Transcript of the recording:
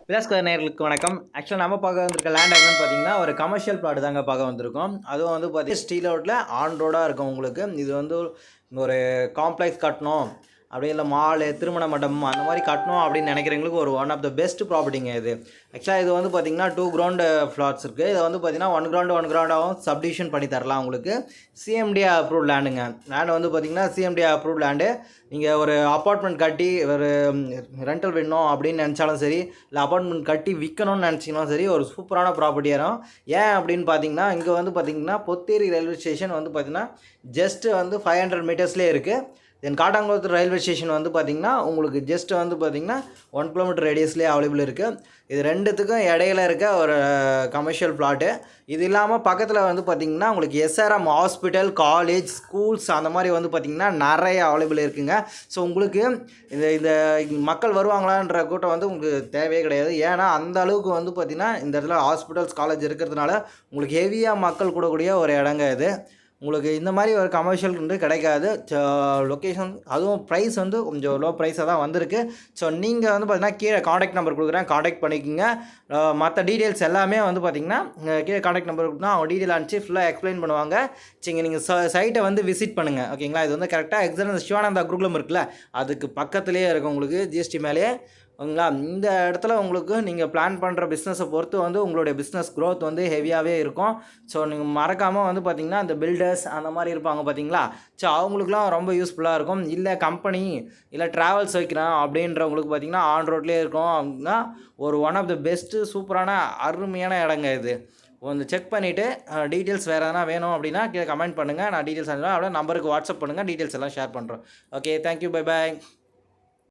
விலாஸ்கர் நேயர்களுக்கு வணக்கம். ஆக்சுவலாக நம்ம பார்க்க வந்திருக்க லேண்ட் என்னன்னு பார்த்தீங்கன்னா, ஒரு கமர்ஷியல் பிளாட் தாங்க பார்க்க வந்திருக்கோம். அதுவும் வந்து பார்த்தீங்கன்னா, ஸ்டீல் ரோட்ல ஆன் ரோடாக இருக்கும் உங்களுக்கு. இது வந்து ஒரு காம்ப்ளெக்ஸ் கட்டணும், அப்படி இல்லை மாலு, திருமண மண்டபம் அந்த மாதிரி கட்டணும் அப்படின்னு நினைக்கிறவங்களுக்கு ஒரு ஒன் ஆஃப் த பெஸ்ட் ப்ராப்பர்ட்டிங்க இது. ஆக்சுவலாக இது வந்து பார்த்தீங்கன்னா 2 கிரவுண்டு ஃப்ளாட்ஸ் இருக்குது. இதை வந்து பார்த்தீங்கன்னா 1 கிரவுண்டாகவும் சப்டிவிஷன் பண்ணி தரலாம் உங்களுக்கு. CMD approved லேண்டுங்க. லேண்டு வந்து பார்த்தீங்கன்னா சிஎம்டி அப்ரூவ்ட் லேண்டு. நீங்கள் ஒரு அப்பார்ட்மெண்ட் கட்டி ஒரு ரெண்டல் வேணும் அப்படின்னு நினச்சாலும் சரி, இல்லை அப்பார்ட்மெண்ட் கட்டி விற்கணும்னு நினச்சிங்கனாலும் சரி, ஒரு சூப்பரான ப்ராப்பர்ட்டியாக இருக்கும். ஏன் அப்படின்னு பார்த்தீங்கன்னா, இங்கே வந்து பார்த்தீங்கன்னா பொத்தேரி ரயில்வே ஸ்டேஷன் வந்து பார்த்தீங்கன்னா ஜஸ்ட்டு வந்து 500 மீட்டர்ஸ்லேயே இருக்குது. தென் காட்டாங்குளத்தூர் ரயில்வே ஸ்டேஷன் வந்து பார்த்திங்கன்னா உங்களுக்கு ஜஸ்ட் வந்து பார்த்திங்கன்னா 1 கிலோமீட்டர் ரேடியஸ்லேயே அவைலபிள் இருக்குது. இது ரெண்டுத்துக்கும் இடையில இருக்க ஒரு கமர்ஷியல் பிளாட்டு. இது இல்லாமல் பக்கத்தில் வந்து பார்த்திங்கன்னா உங்களுக்கு எஸ்ஆர்எம் ஹாஸ்பிட்டல், காலேஜ், ஸ்கூல்ஸ் அந்த மாதிரி வந்து பார்த்திங்கன்னா நிறைய அவைலபிள் இருக்குங்க. ஸோ உங்களுக்கு இந்த இந்த மக்கள் வருவாங்களான்ற கூட்டம் வந்து உங்களுக்கு தேவையே கிடையாது. ஏன்னா அந்த அளவுக்கு வந்து பார்த்திங்கன்னா இந்த இடத்துல ஹாஸ்பிட்டல்ஸ், காலேஜ் இருக்கிறதுனால உங்களுக்கு ஹெவியாக மக்கள் கூடக்கூடிய ஒரு இடங்க இது. உங்களுக்கு இந்த மாதிரி ஒரு கமர்ஷியல் வந்து கிடைக்காது. லொக்கேஷன் அதுவும் ப்ரைஸ் வந்து கொஞ்சம் லோ ப்ரைஸாக தான் வந்திருக்கு. ஸோ நீங்கள் வந்து பார்த்தீங்கன்னா கீழே காண்டாக்ட் நம்பர் கொடுக்குறேன், காண்டாக்ட் பண்ணிக்கோங்க. மற்ற டீட்டெயில்ஸ் எல்லாமே வந்து பார்த்திங்கன்னா கீழே காண்டாக்ட் நம்பர் கொடுத்தா அவங்க டீட்டெயில் அனுப்பிச்சு ஃபுல்லாக எக்ஸ்பிளைன் பண்ணுவாங்க. சரிங்க, நீங்கள் சைட்டை வந்து விசிட் பண்ணுங்கள். ஓகேங்களா? இது வந்து கரெக்டாக எக்ஸாம்பிள் சிவானந்தா குருகுலம் இருக்குல்ல, அதுக்கு பக்கத்துலேயே இருக்கும் உங்களுக்கு, ஜிஎஸ்டி மேலேயே. ஓகேங்களா? இந்த இடத்துல உங்களுக்கு நீங்கள் பிளான் பண்ணுற பிஸ்னஸை பொறுத்து வந்து உங்களுடைய பிஸ்னஸ் க்ரோத் வந்து ஹெவியாகவே இருக்கும். ஸோ நீங்கள் மறக்காமல் வந்து பார்த்திங்கன்னா இந்த பில்டர்ஸ் அந்த மாதிரி இருப்பாங்க பார்த்தீங்களா, ஸோ அவங்களுக்குலாம் ரொம்ப யூஸ்ஃபுல்லாக இருக்கும். இல்லை கம்பெனி இல்லை ட்ராவல்ஸ் வைக்கிறோம் அப்படின்றவங்களுக்கு பார்த்திங்கன்னா ஆன் ரோட்லேயே இருக்கும் அப்படின்னா ஒரு ஒன் ஆஃப் த பெஸ்ட்டு சூப்பரான அருமையான இடங்க இது. கொஞ்சம் செக் பண்ணிவிட்டு டீட்டெயில்ஸ் வேறு எதனா வேணும் அப்படின்னா கீழே கமெண்ட் பண்ணுங்கள். நான் டீட்டெயில்ஸ் அனுப்புவேன். அப்படியே நம்பருக்கு வாட்ஸ்அப் பண்ணுங்கள், டீட்டெயில்ஸ் எல்லாம் ஷேர் பண்ணுறோம். Okay, thank you, bye bye.